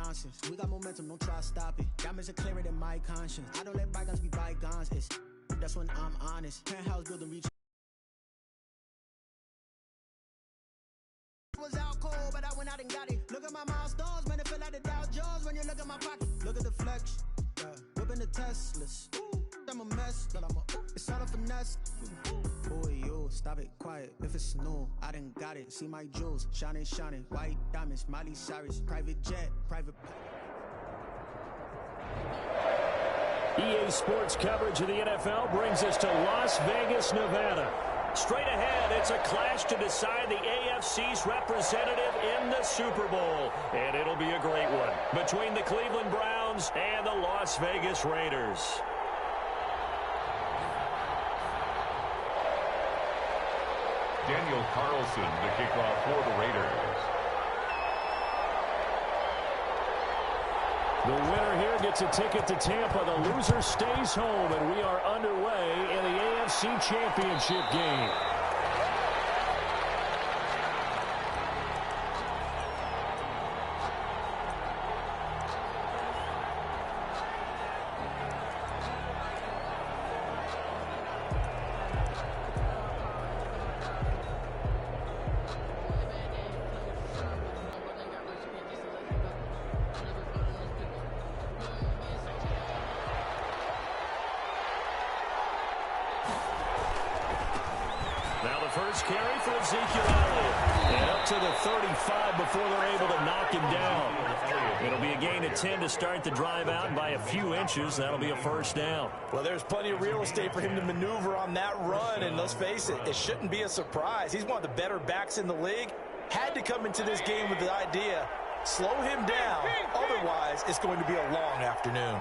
nonsense. We got momentum, don't try to stop it. Diamonds are clearer than my conscience. I don't let bygones be bygones. That's when I'm honest. Penthouse building reach. Was out cold, but I went out and got it. Look at my milestones, man, it feel like the Dow Jones when you look at my pocket. Look at the flex, whipping the Teslas. I'm a mess, but it's all a finesse. Boy, you stop it, quiet. If it's new, I done got it. See my jewels, shining, shining. White diamonds, Miley Cyrus, private jet, private. EA Sports coverage of the NFL brings us to Las Vegas, Nevada. Straight ahead, it's a clash to decide the AFC's representative in the Super Bowl. And it'll be a great one between the Cleveland Browns and the Las Vegas Raiders. Daniel Carlson to kick off for the Raiders. The winner here gets a ticket to Tampa. The loser stays home, and we are underway in the AFC Championship game. First carry for Ezekiel Elliott. And up to the 35 before they're able to knock him down. It'll be a gain of 10 to start the drive out, and by a few inches, that'll be a first down. Well, there's plenty of real estate for him to maneuver on that run, and let's face it, it shouldn't be a surprise. He's one of the better backs in the league. Had to come into this game with the idea, slow him down, otherwise it's going to be a long afternoon.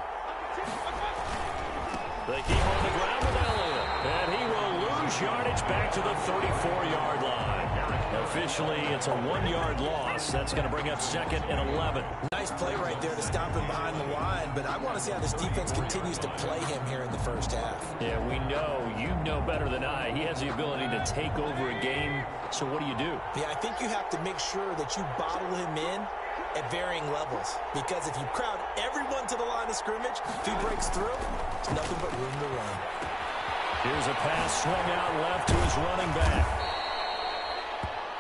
They keep on the ground with Elliott, and he will lose yardage back to the 34-yard line. Officially, it's a 1-yard loss. That's going to bring up second and 11. Nice play right there to stop him behind the line, but I want to see how this defense continues to play him here in the first half. Yeah, we know. You know better than I. He has the ability to take over a game, so what do you do? Yeah, I think you have to make sure that you bottle him in at varying levels, because if you crowd everyone to the line of scrimmage, if he breaks through, there's nothing but room to run. Here's a pass swung out left to his running back.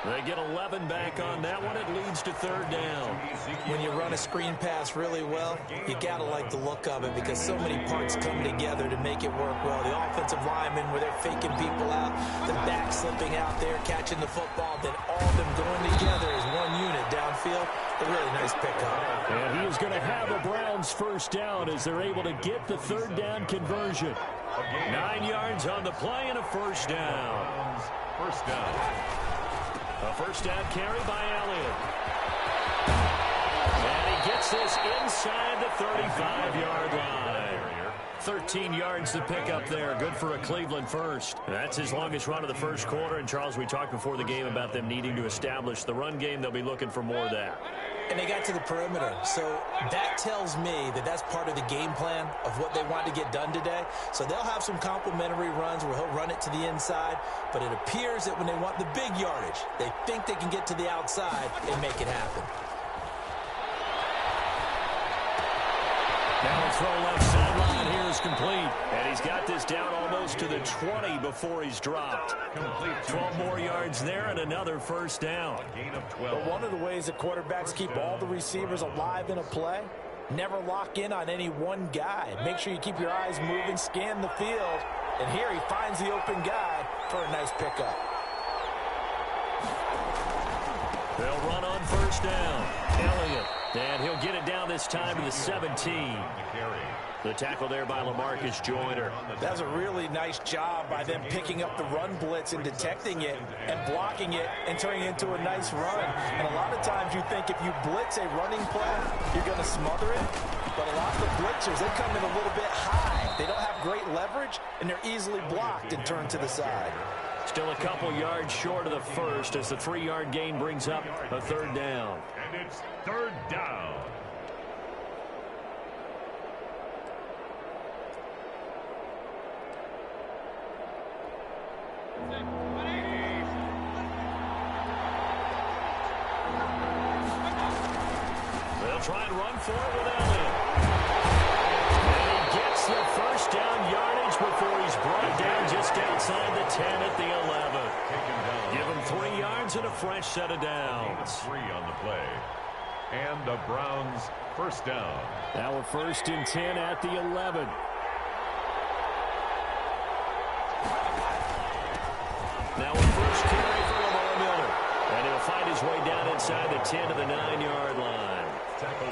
They get 11 back on that one. It leads to third down. When you run a screen pass really well, you got to like the look of it because so many parts come together to make it work well. The offensive linemen, where they're faking people out, the back slipping out there, catching the football, then all of them going together as one unit downfield. A really nice pickup. And he is going to have a Browns first down as they're able to get the third down conversion. 9 yards on the play and a first down. First down. A first down carry by Elliott. And he gets this inside the 35-yard line. 13 yards to pick up there. Good for a Cleveland first. That's his longest run of the first quarter. And, Charles, we talked before the game about them needing to establish the run game. They'll be looking for more of that. And they got to the perimeter. So that tells me that that's part of the game plan of what they want to get done today. So they'll have some complimentary runs where he'll run it to the inside. But it appears that when they want the big yardage, they think they can get to the outside and make it happen. Now a throw left sideline here is complete. And he's got this down almost to the 20 before he's dropped. 12 more yards there and another first down. Gain of 12. But one of the ways that quarterbacks keep all the receivers alive in a play, never lock in on any one guy. Make sure you keep your eyes moving, scan the field. And here he finds the open guy for a nice pickup. They'll run on first down. Elliott. And he'll get it down this time to the 17. The tackle there by LaMarcus Joyner. That's a really nice job by them picking up the run blitz and detecting it and blocking it and turning it into a nice run. And a lot of times you think if you blitz a running play, you're going to smother it. But a lot of the blitzers, they come in a little bit high. They don't have great leverage, and they're easily blocked and turned to the side. Still a couple yards short of the first as the 3-yard gain brings up a third down. And it's third down. They'll try and run for it with Elliott. And he gets the first down yardage before he's brought down just outside the 10 at the 11. Give him 3 yards and a fresh set of downs. 3 on the play. And the Browns first down. Now we're 1st and 10 at the 11. Now a first carry for Lamar Miller. And he'll find his way down inside the 10 to the 9-yard line.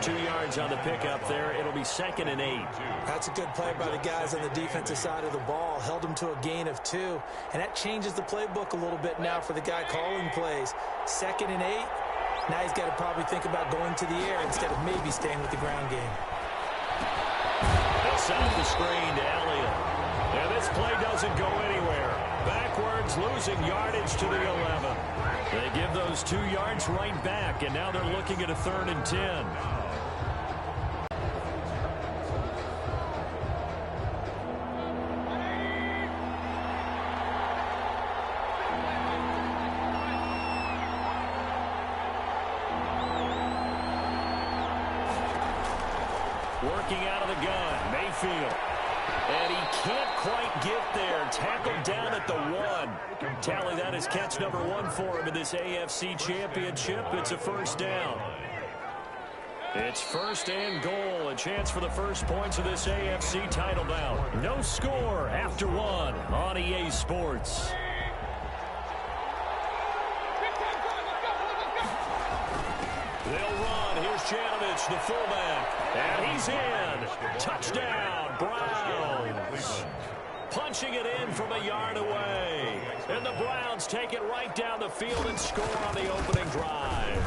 2 yards on the pickup there. It'll be 2nd and 8. That's a good play by the guys on the defensive side of the ball. Held them to a gain of 2. And that changes the playbook a little bit now for the guy calling plays. 2nd and 8. Now he's got to probably think about going to the air instead of maybe staying with the ground game. They'll set up the screen to Elliott. And this play doesn't go anywhere. Backwards, losing yardage to the 11. They give those 2 yards right back, and now they're looking at a 3rd and 10. Working out of the gun, Mayfield. And he can't quite get there. Tackled down at the 1. Tally, that is catch number 1 for him in this AFC Championship. It's a first down. It's 1st and goal. A chance for the first points of this AFC title bout. No score after 1 on EA Sports. They'll run. Here's Janovich, the fullback. And he's in. Touchdown, Browns. Punching it in from a yard away. And the Browns take it right down the field and score on the opening drive.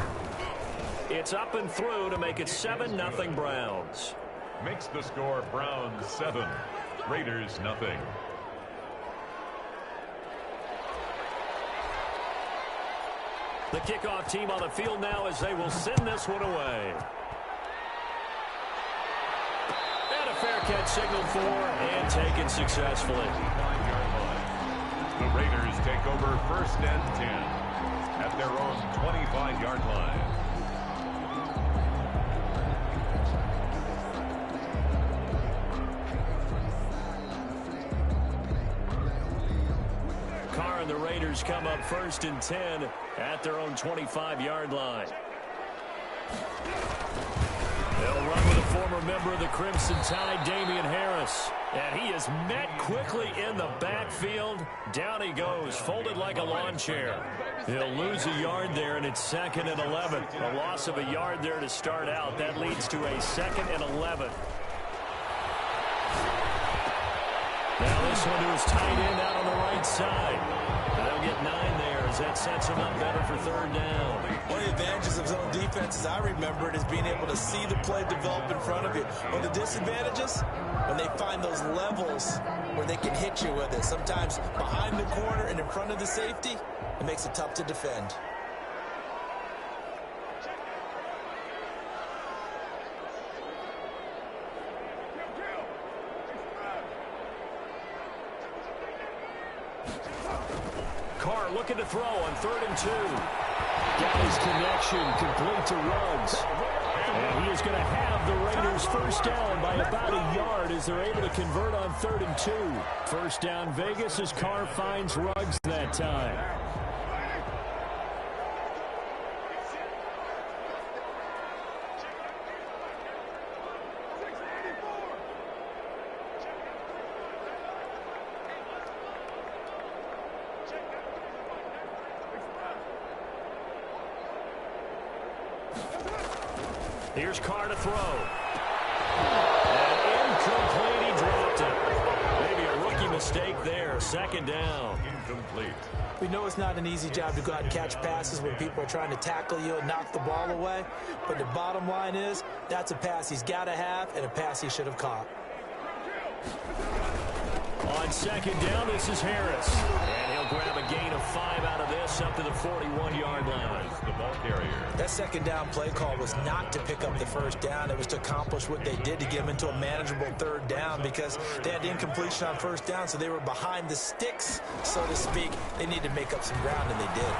It's up and through to make it 7-0 Browns. Makes the score Browns 7, Raiders nothing. The kickoff team on the field now as they will send this one away. And a fair catch signaled for and taken successfully. The Raiders take over 1st and 10 at their own 25-yard line. Carr and the Raiders come up 1st and 10 at their own 25-yard line. They'll run with a former member of the Crimson Tide, Damian Harris. And he is met quickly in the backfield. Down he goes, folded like a lawn chair. He'll lose a yard there, and it's 2nd and 11. A loss of a yard there to start out. That leads to a 2nd and 11. Now this one to his tight end out on the right side. And they'll get 9 there as that sets him up better for 3rd down. One of the advantages of zone defense, as I remember it, is being able to see the play develop in front of you. One of the disadvantages, when they find those levels where they can hit you with it. Sometimes behind the corner and in front of the safety, it makes it tough to defend. Carr looking to throw on 3rd and 2. Got his connection complete to Ruggs. And he is going to have the Raiders first down by about a yard as they're able to convert on 3rd and 2. First down Vegas as Carr finds Ruggs that time. Here's Carr to throw. And incomplete, he dropped it. Maybe a rookie mistake there. 2nd down. Incomplete. We know it's not an easy job to go out and catch passes when people are trying to tackle you and knock the ball away. But the bottom line is, that's a pass he's got to have and a pass he should have caught. On 2nd down, this is Harris. And he'll grab a gain of 5 out of this up to the 41-yard line. The ball carrier. That 2nd down play call was not to pick up the first down. It was to accomplish what they did to get them into a manageable 3rd down because they had incompletion on 1st down, so they were behind the sticks, so to speak. They needed to make up some ground, and they did.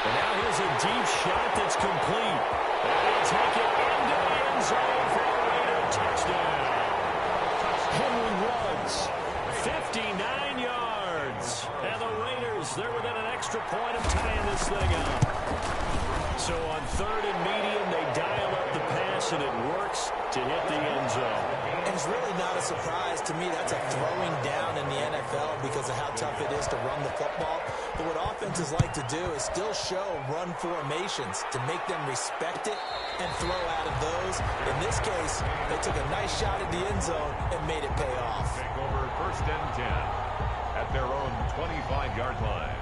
And now here's a deep shot that's complete. And he'll take it into the end zone for a Raider touchdown. Henry Ruggs, 59 yards. And the Raiders, they're within an extra point of tying this thing up. So on 3rd and medium, they dial up the pass, and it works to hit the end zone. And it's really not a surprise to me. That's a throwing down in the NFL because of how tough it is to run the football. But what offenses like to do is still show run formations to make them respect it and throw out of those. In this case, they took a nice shot at the end zone and made it pay off. Take over 1st and 10 at their own 25-yard line.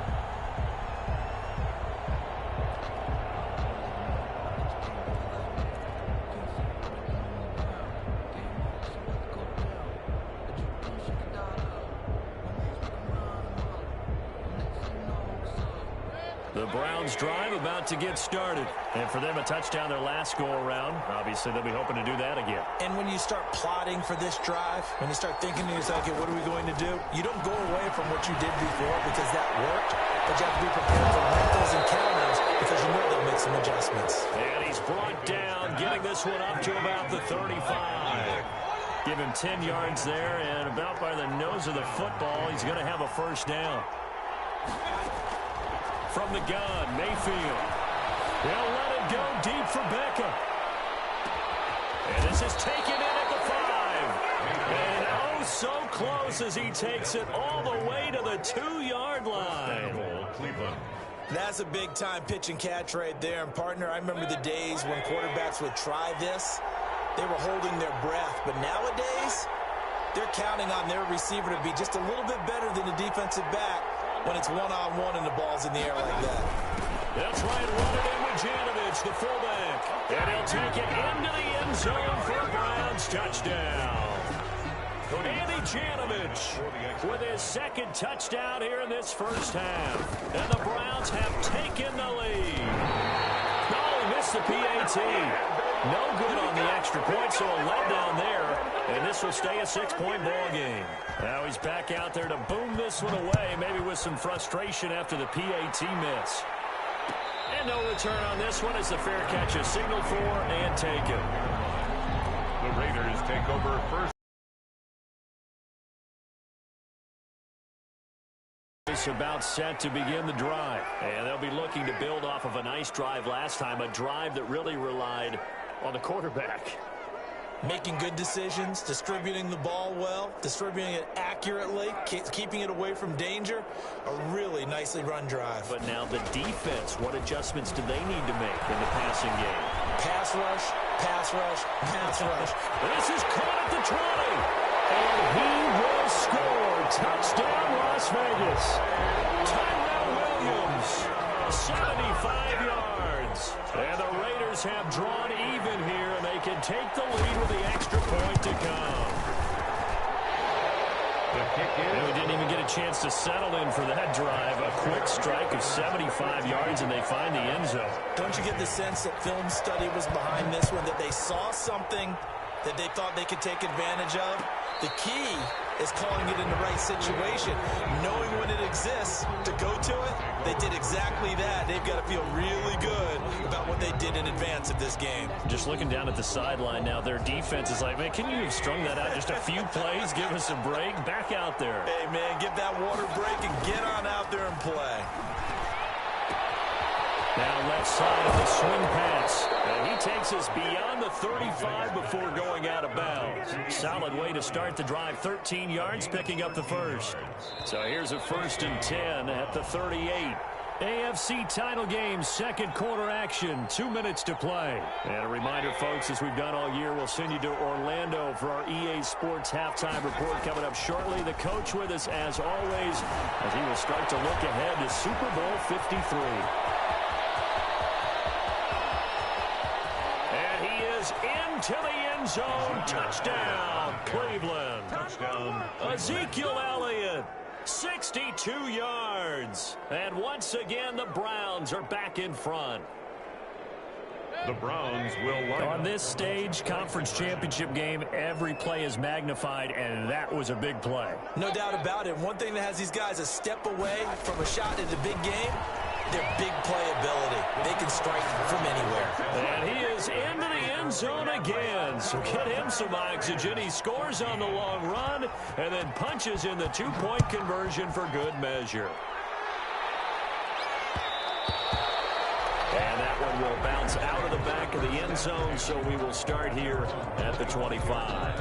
The Browns drive about to get started. And for them, a touchdown their last go-around. Obviously, they'll be hoping to do that again. And when you start plotting for this drive, when you start thinking to yourself, okay, what are we going to do? You don't go away from what you did before because that worked. But you have to be prepared for wrinkles and counters because you know they'll make some adjustments. And he's brought down, getting this one up to about the 35. Give him 10 yards there, and about by the nose of the football, he's going to have a first down. From the gun, Mayfield. They'll let it go deep for Beckham. And this is taken in at the 5. And oh, so close as he takes it all the way to the 2-yard line. Cleveland. That's a big-time pitch and catch right there. And, partner, I remember the days when quarterbacks would try this. They were holding their breath. But nowadays, they're counting on their receiver to be just a little bit better than the defensive back when it's one-on-one and the ball's in the air like that. They'll try and run it in with Janovich, the fullback. And he'll take it into the end zone for a Browns touchdown. Andy Janovich with his 2nd touchdown here in this first half. And the Browns have taken the lead. No, he missed the PAT. No good on the extra point, so a letdown there. And this will stay a 6-point ball game. Now he's back out there to boom this one away, maybe with some frustration after the PAT miss. And no return on this one as the fair catch is signaled for and taken. The Raiders take over 1st. It's about set to begin the drive. And they'll be looking to build off of a nice drive last time, a drive that really relied on the quarterback. Making good decisions, distributing the ball well, distributing it accurately, keeping it away from danger. A really nicely run drive. But now the defense, what adjustments do they need to make in the passing game? Pass rush, pass rush, pass rush. This is caught at the 20. And he will score. Touchdown, Las Vegas. Tyrell Williams, 75 yards. And the Raiders have drawn even here, and they can take the lead with the extra point to come. The kick in. And we didn't even get a chance to settle in for that drive. A quick strike of 75 yards, and they find the end zone. Don't you get the sense that film study was behind this one, that they saw something that they thought they could take advantage of? The key is calling it in the right situation. Knowing when it exists to go to it, they did exactly that. They've got to feel really good about what they did in advance of this game. Just looking down at the sideline now, their defense is like, man, can you have strung that out just a few plays? Give us a break. Back out there. Hey, man, give that water break and get on out there and play. Now left side of the swing pass. And he takes us beyond the 35 before going out of bounds. Solid way to start the drive. 13 yards, picking up the first. So here's a 1st and 10 at the 38. AFC title game, 2nd quarter action, 2 minutes to play. And a reminder, folks, as we've done all year, we'll send you to Orlando for our EA Sports halftime report coming up shortly. The coach with us, as always, as he will start to look ahead to Super Bowl 53. Into the end zone. Touchdown, Cleveland. Touchdown. Ezekiel Elliott, 62 yards. And once again, the Browns are back in front. The Browns will line on this stage, conference championship game, every play is magnified, and that was a big play. No doubt about it. One thing that has these guys a step away from a shot at the big game Their big playability. They can strike from anywhere. And he is into the end zone again. So get him some oxygen. He scores on the long run and then punches in the two-point conversion for good measure. And that one will bounce out of the back of the end zone, so we will start here at the 25.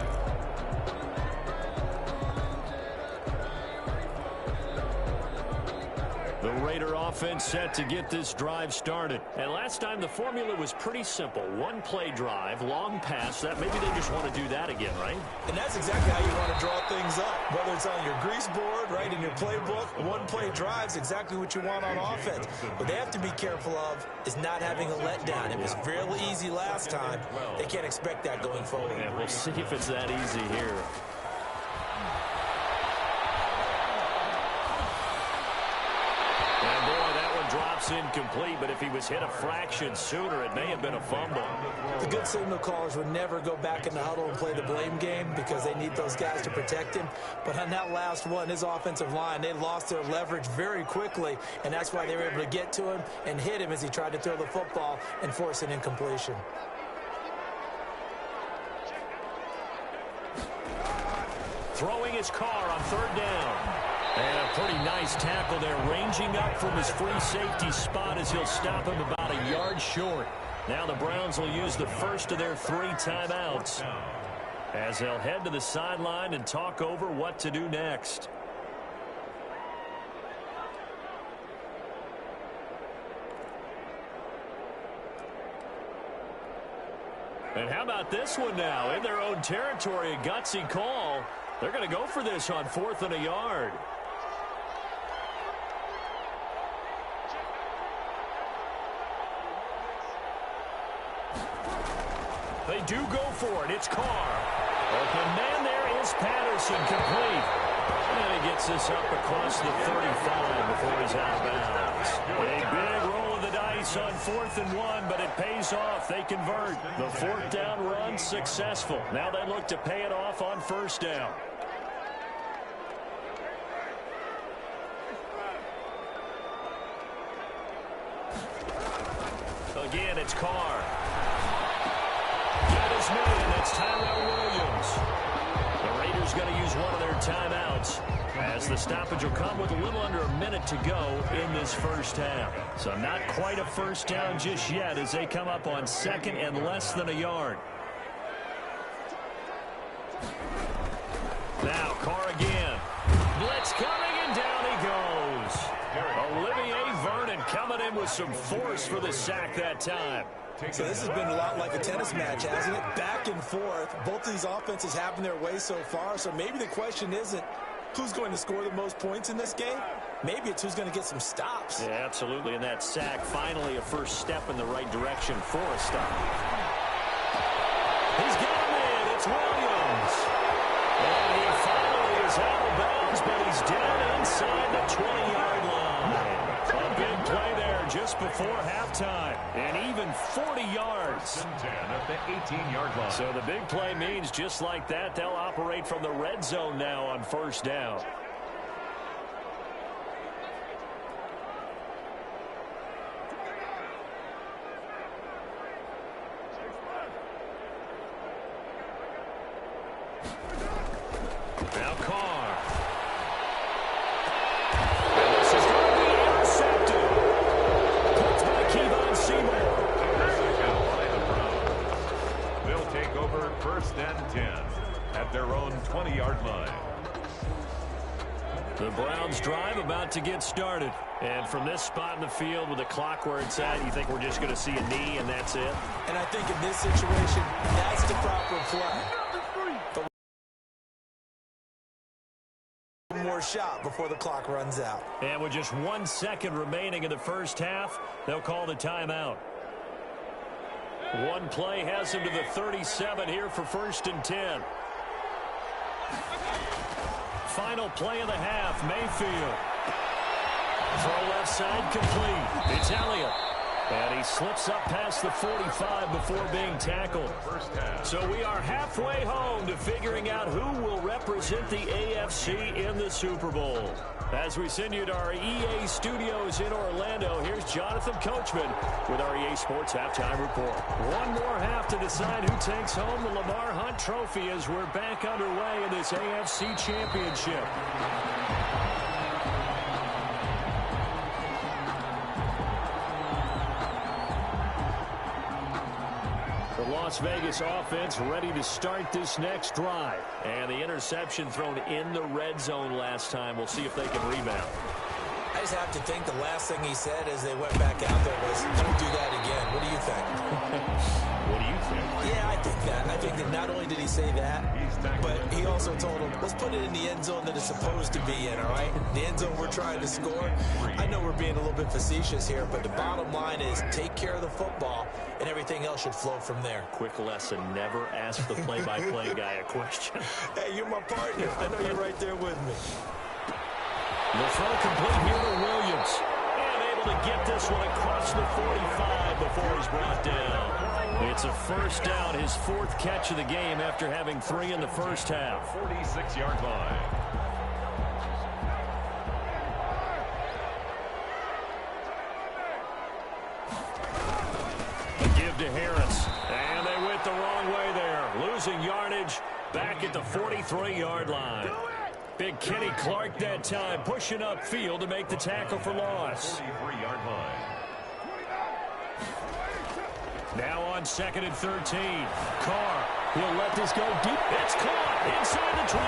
The Raider offense set to get this drive started. And last time the formula was pretty simple. One-play drive, long pass. That maybe they just want to do that again, right? And that's exactly how you want to draw things up. Whether it's on your grease board, right, in your playbook, one-play drive's exactly what you want on offense. What they have to be careful of is not having a letdown. It was fairly easy last time. They can't expect that going forward. And we'll see if it's that easy here. Drops incomplete, but if he was hit a fraction sooner, it may have been a fumble. The good signal callers would never go back in the huddle and play the blame game because they need those guys to protect him. But on that last one, his offensive line, they lost their leverage very quickly, and that's why they were able to get to him and hit him as he tried to throw the football and force an incompletion. Throwing his car on third down. And a pretty nice tackle there, ranging up from his free safety spot as he'll stop him about a yard short. Now the Browns will use the first of their 3 timeouts as they'll head to the sideline and talk over what to do next. And how about this one now? In their own territory, a gutsy call. They're going to go for this on 4th and a yard. They do go for it. It's Carr. Open man there is Patterson, complete. And he gets this up across the 35 before he's out of bounds. A big roll of the dice on 4th and 1, but it pays off. They convert. The 4th down run successful. Now they look to pay it off on 1st down. Again, it's Carr. That is man. That's Tyrell Williams. The Raiders going to use one of their timeouts as the stoppage will come with a little under a minute to go in this first half. So not quite a first down just yet as they come up on 2nd and less than a yard. Now Carr again. Blitz coming and down he goes. Olivier Vernon coming in with some force for the sack that time. So this has been a lot like a tennis match, hasn't it? Back and forth. Both of these offenses having their way so far. So maybe the question isn't who's going to score the most points in this game. Maybe it's who's going to get some stops. Yeah, absolutely. And that sack, finally a first step in the right direction for a stop. He's got him in. It's Williams. And he finally is out of bounds, but he's down inside the 20-yard line. A big play there just before halftime. And even 40 yards. At the 18-yard line. So the big play means just like that, they'll operate from the red zone now on 1st down. Now Carr. And this is going to be intercepted. Picked by Kevon Seymour. They'll take over 1st and 10 at their own 20-yard line. The Browns drive about to get started. And from this spot in the field with the clock where it's at, you think we're just going to see a knee and that's it? And I think in this situation, that's the proper play. One more shot before the clock runs out. And with just 1 second remaining in the first half, they'll call the timeout. One play has him to the 37 here for 1st and 10. Final play of the half, Mayfield. Throw left side complete. It's Elliott. And he slips up past the 45 before being tackled. So we are halfway home to figuring out who will represent the AFC in the Super Bowl. As we send you to our EA studios in Orlando, here's Jonathan Coachman with our EA Sports Halftime Report. One more half to decide who takes home the Lamar Hunt Trophy as we're back underway in this AFC Championship. The Las Vegas offense ready to start this next drive. And the interception thrown in the red zone last time. We'll see if they can rebound. I just have to think the last thing he said as they went back out there was, don't do that again. What do you think? What do you think? Yeah, I think that. I think that not only did he say that, but he also told him, let's put it in the end zone that it's supposed to be in, all right? The end zone we're trying to score. I know we're being a little bit facetious here, but the bottom line is take care of the football, and everything else should flow from there. Quick lesson, never ask the play-by-play guy a question. Hey, you're my partner. I know you're right there with me. The throw complete here to Williams. And able to get this one across the 45 before he's brought down. It's a first down, his fourth catch of the game after having 3 in the first half. 46-yard line. A give to Harris. And they went the wrong way there. Losing yardage back at the 43-yard line. Big Kenny Clark that time, pushing upfield to make the tackle for loss. 43-yard line. Now on 2nd and 13. Carr, he'll let this go deep. It's caught inside the 25.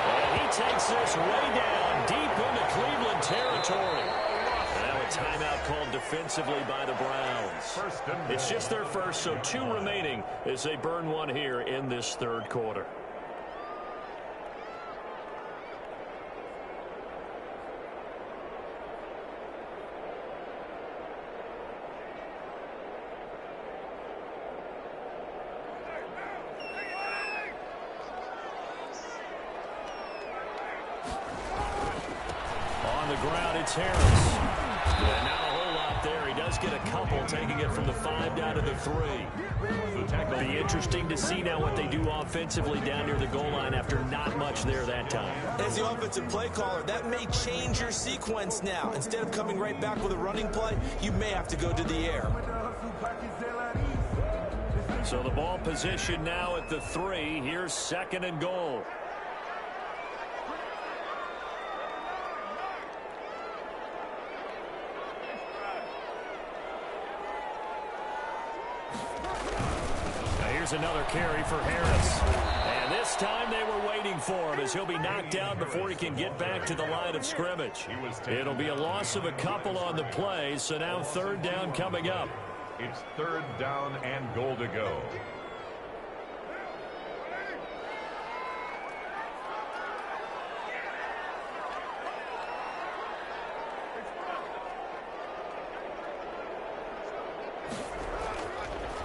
And he takes this way down deep into Cleveland territory. Now a timeout called defensively by the Browns. It's just their first, so 2 remaining as they burn one here in this third quarter. Ground, it's Harris. And not a whole lot there. He does get a couple, taking it from the 5 down to the 3. It'll be interesting to see now what they do offensively down near the goal line after not much there that time. As the offensive play caller, that may change your sequence now. Instead of coming right back with a running play, you may have to go to the air. So the ball position now at the 3. Here's 2nd and goal. Another carry for Harris. And this time they were waiting for him as he'll be knocked down before he can get back to the line of scrimmage. It'll be a loss of a couple on the play, so now 3rd down coming up. It's 3rd down and goal to go.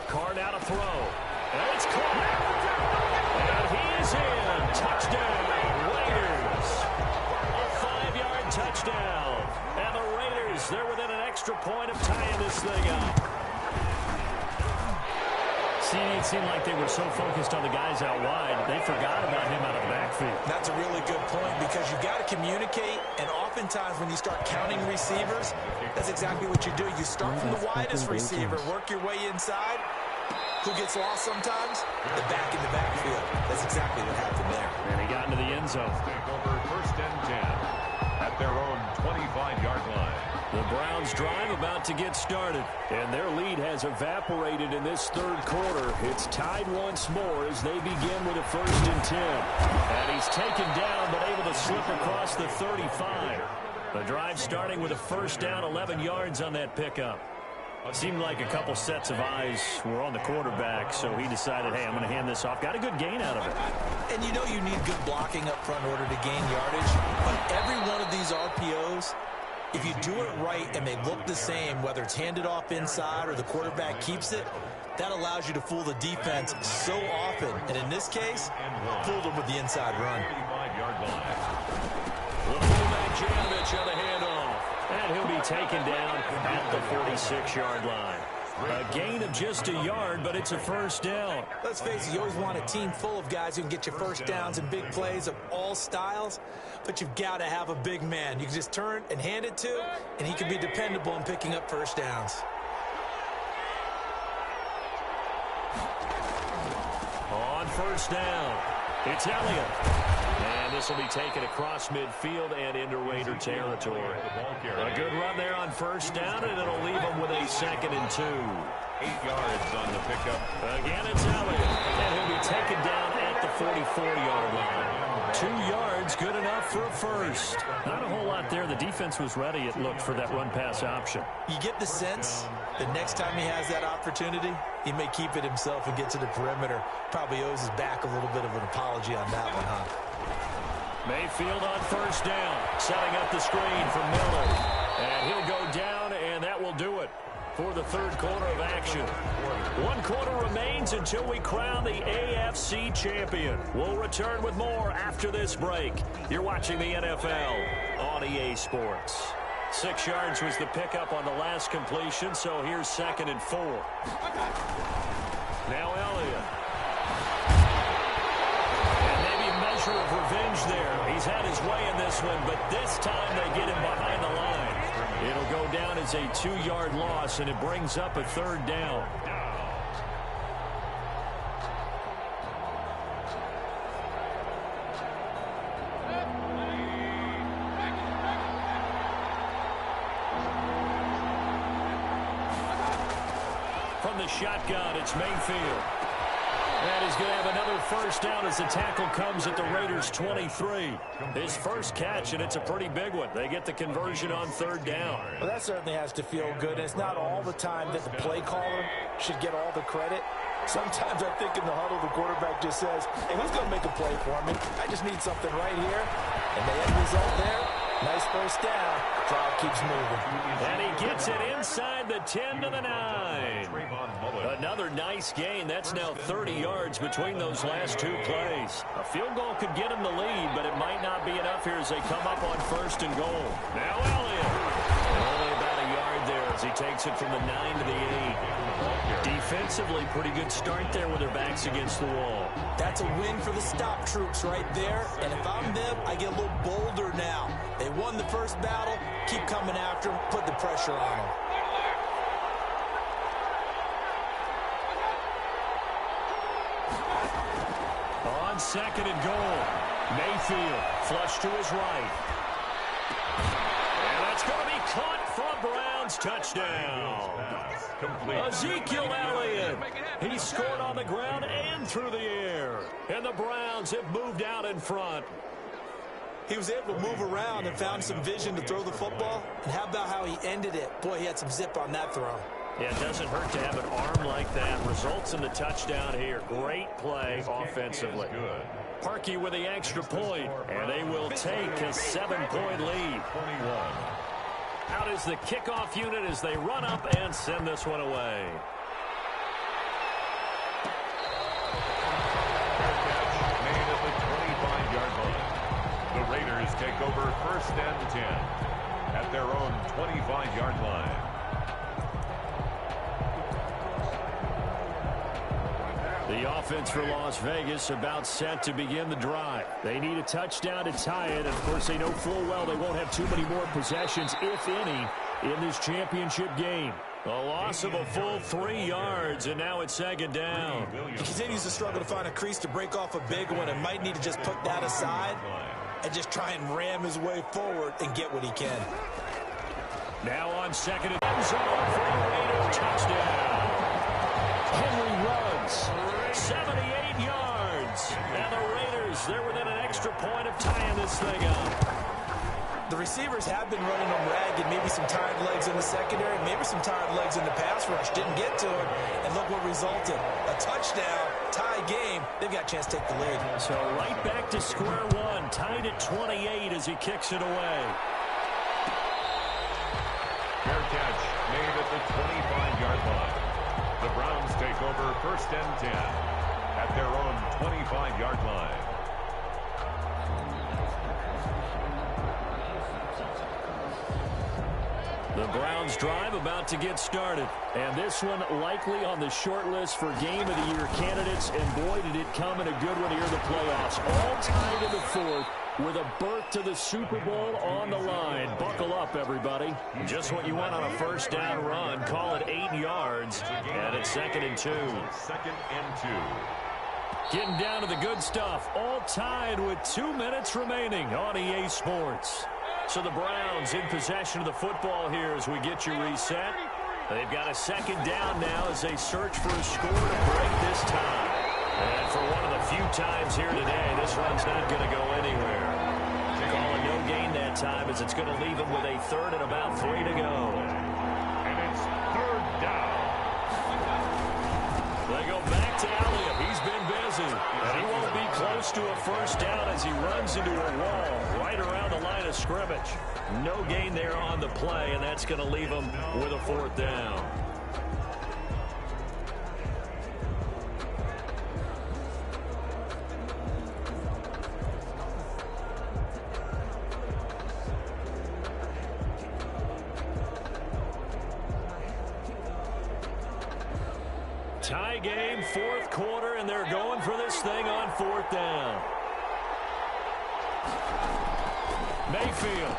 Carr now to throw. And it's caught. And he is in. Touchdown, Raiders. A 5-yard touchdown. And the Raiders, they're within an extra point of tying this thing up. See, it seemed like they were so focused on the guys out wide, they forgot about him out of the backfield. That's a really good point because you've got to communicate, and oftentimes when you start counting receivers, that's exactly what you do. You start from the widest receiver, work your way inside. Who gets lost sometimes? The back in the backfield. That's exactly what happened there. And he got into the end zone. Take over 1st and 10 at their own 25-yard line. The Browns drive about to get started, and their lead has evaporated in this third quarter. It's tied once more as they begin with a 1st and 10. And he's taken down but able to slip across the 35. The drive starting with a 1st down, 11 yards on that pickup. It seemed like a couple sets of eyes were on the quarterback, so he decided, hey, I'm going to hand this off. Got a good gain out of it. And you know you need good blocking up front in order to gain yardage. But every one of these RPOs, if you do it right and they look the same, whether it's handed off inside or the quarterback keeps it, that allows you to fool the defense so often. And in this case, fooled them with the inside run. 35-yard line. The fullback Janovich on the handoff. And he'll be taken down at the 46-yard line. A gain of just a yard, but it's a first down. Let's face it, you always want a team full of guys who can get you first downs and big plays of all styles, but you've got to have a big man you can just turn and hand it to, and he can be dependable in picking up first downs. On first down, it's Elliott. And this will be taken across midfield and into Raider territory. A good run there on first down, and it'll leave them with a 2nd and 2. 8 yards on the pickup. Again, it's Elliott, and he'll be taken down at the 44-yard line. 2 yards, good enough for a first. Not a whole lot there. The defense was ready, it looked, for that run-pass option. You get the sense the next time he has that opportunity, he may keep it himself and get to the perimeter. Probably owes his back a little bit of an apology on that one, huh? Mayfield on first down, setting up the screen for Miller. And he'll go down, and that will do it for the third quarter of action. 1 quarter remains until we crown the AFC champion. We'll return with more after this break. You're watching the NFL on EA Sports. 6 yards was the pickup on the last completion, so here's 2nd and 4. Now Elliott. Measure of revenge there. He's had his way in this one, but this time they get him behind the line. It'll go down as a 2-yard loss, and it brings up a 3rd down. From the shotgun, it's Mayfield. And he's going to have another first down as the tackle comes at the Raiders' 23. His first catch, and it's a pretty big one. They get the conversion on 3rd down. Well, that certainly has to feel good. And it's not all the time that the play caller should get all the credit. Sometimes I think in the huddle, the quarterback just says, hey, who's going to make a play for me? I just need something right here. And the end result there, nice first down. Drive keeps moving. And he gets it inside the 10 to the 9. Another nice gain. That's now 30 yards between those last 2 plays. A field goal could get him the lead, but it might not be enough here as they come up on 1st and goal. Now Elliott. Only about a yard there as he takes it from the 9 to the 8. Defensively, pretty good start there with their backs against the wall. That's a win for the stop troops right there. And if I'm them, I get a little bolder now. They won the first battle. Keep coming after them. Put the pressure on them. On 2nd and goal, Mayfield flush to his right. And that's going to be caught for a Browns touchdown. Ezekiel Elliott. He scored on the ground and through the air. And the Browns have moved out in front. He was able to move around and found some vision to throw the football. And how about how he ended it? Boy, he had some zip on that throw. Yeah, it doesn't hurt to have an arm like that. Results in the touchdown here. Great play offensively. Parkey with the extra point, and they will take a 7-point lead. Out is the kickoff unit as they run up and send this one away. Made at the 25-yard line. The Raiders take over 1st and 10 at their own 25-yard line. The offense for Las Vegas about set to begin the drive. They need a touchdown to tie it. Of course, they know full well they won't have too many more possessions, if any, in this championship game. A loss of a full 3 yards, and now it's 2nd down. He continues to struggle to find a crease to break off a big one and might need to just put that aside and just try and ram his way forward and get what he can. Now on 2nd and end zone for a Raider touchdown. Henry Ruggs, 78 yards. And the Raiders, they're within an extra point of tying this thing up. The receivers have been running them ragged. Maybe some tired legs in the secondary, maybe some tired legs in the pass rush. Didn't get to it, and look what resulted. A touchdown, tie game. They've got a chance to take the lead. So right back to square one, tied at 28 as he kicks it away. Fair catch made at the 25-yard line. The Browns take over 1st and 10 at their own 25-yard line. The Browns drive about to get started. And this one likely on the short list for Game of the Year candidates. And boy, did it come in a good one here in the playoffs. All tied in the fourth with a berth to the Super Bowl on the line. Buckle up, everybody. Just what you want on a first down run. Call it 8 yards. And it's 2nd and 2. 2nd and 2. Getting down to the good stuff. All tied with 2 minutes remaining on EA Sports. So the Browns in possession of the football here as we get you reset. They've got a 2nd down now as they search for a score to break this tie. And for one of the few times here today, this run's not going to go anywhere. Call a no gain that time as it's going to leave them with a 3rd and about 3 to go. And it's 3rd down. They go back to Elliott. He's been busy. And he won't be close to a first down as he runs into a wall right around the line of scrimmage. No gain there on the play, and that's going to leave him with a 4th down. Tie game, 4th quarter, and they're going for this thing on 4th down. Mayfield.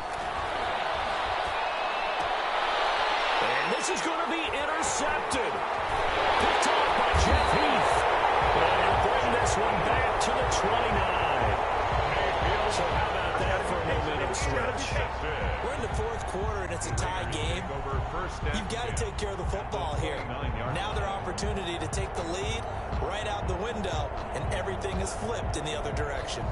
And this is going to be intercepted. Picked off by Jeff Heath. And he'll bring this one back to the 29. So how about that for a momentum stretch? We're in the 4th quarter, and it's a tie game. You've got to take care of the football here. Now their opportunity to take the lead right out the window, and everything is flipped in the other direction.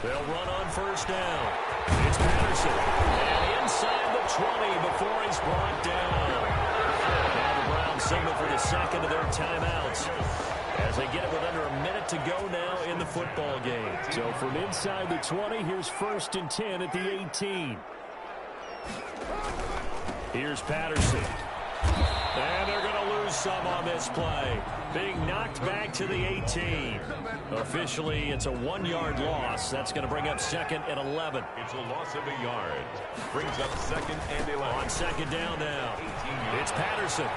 They'll run on first down. It's Patterson. And inside the 20 before he's brought down. Now the Browns signal for the 2nd of their timeouts as they get it with under a minute to go now in the football game. So from inside the 20, here's 1st and 10 at the 18. Here's Patterson. And they're going to lose some on this play. Being knocked back to the 18. Officially, it's a 1-yard loss. That's going to bring up 2nd and 11. It's a loss of a yard. Brings up 2nd and 11. On 2nd down now. It's Patterson.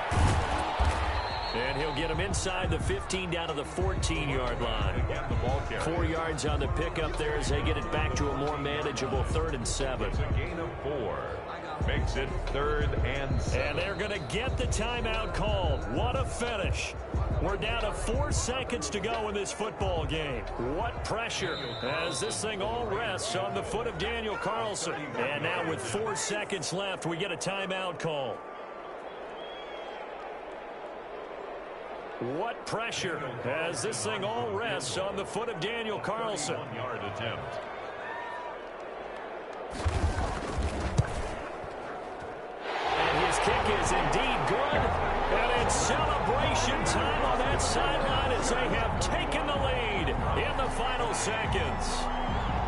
And he'll get him inside the 15 down to the 14-yard line. 4 yards on the pickup there as they get it back to a more manageable 3rd and 7. It's a gain of 4. Makes it 3rd and 7. And they're going to get the timeout called. What a finish. We're down to 4 seconds to go in this football game. What pressure as this thing all rests on the foot of Daniel Carlson. And now with 4 seconds left, we get a timeout call. What pressure as this thing all rests on the foot of Daniel Carlson. 1-yard attempt. And his kick is indeed good. And it's celebration time on that sideline as they have taken the lead in the final seconds.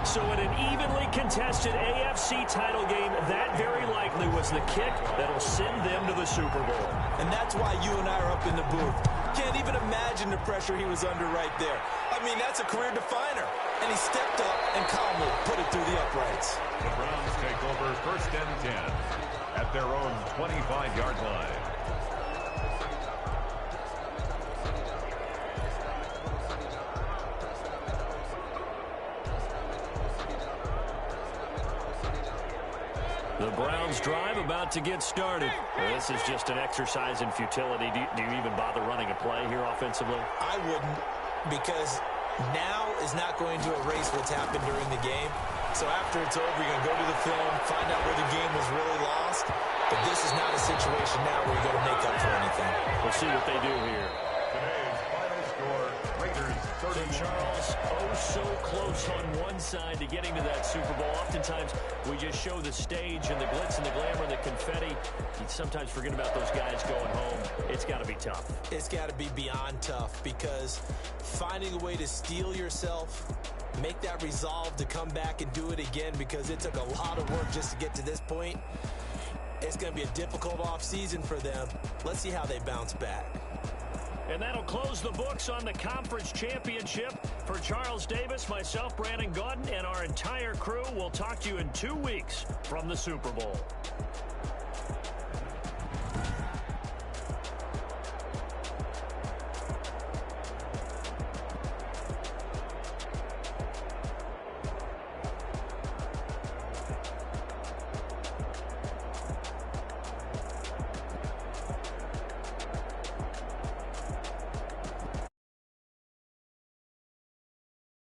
So in an evenly contested AFC title game, that very likely was the kick that'll send them to the Super Bowl. And that's why you and I are up in the booth. Can't even imagine the pressure he was under right there. I mean, that's a career definer. And he stepped up and calmly put it through the uprights. The Browns take over 1st and 10 at their own 25-yard line. The Browns drive about to get started. Well, this is just an exercise in futility. Do you even bother running a play here offensively? I wouldn't, because now is not going to erase what's happened during the game. So after it's over, you're going to go to the film, find out where the game was really lost. But this is not a situation now where you're going to make up for anything. We'll see what they do here. Today's final score, Raiders 31. Charles, so close on one side to getting to that Super Bowl. Oftentimes, we just show the stage and the glitz and the glamour and the confetti. You sometimes forget about those guys going home. It's got to be tough. It's got to be beyond tough, because finding a way to steel yourself, make that resolve to come back and do it again, because it took a lot of work just to get to this point. It's going to be a difficult offseason for them. Let's see how they bounce back. And that'll close the books on the conference championship. For Charles Davis, myself, Brandon Gaudin, and our entire crew, we'll talk to you in 2 weeks from the Super Bowl.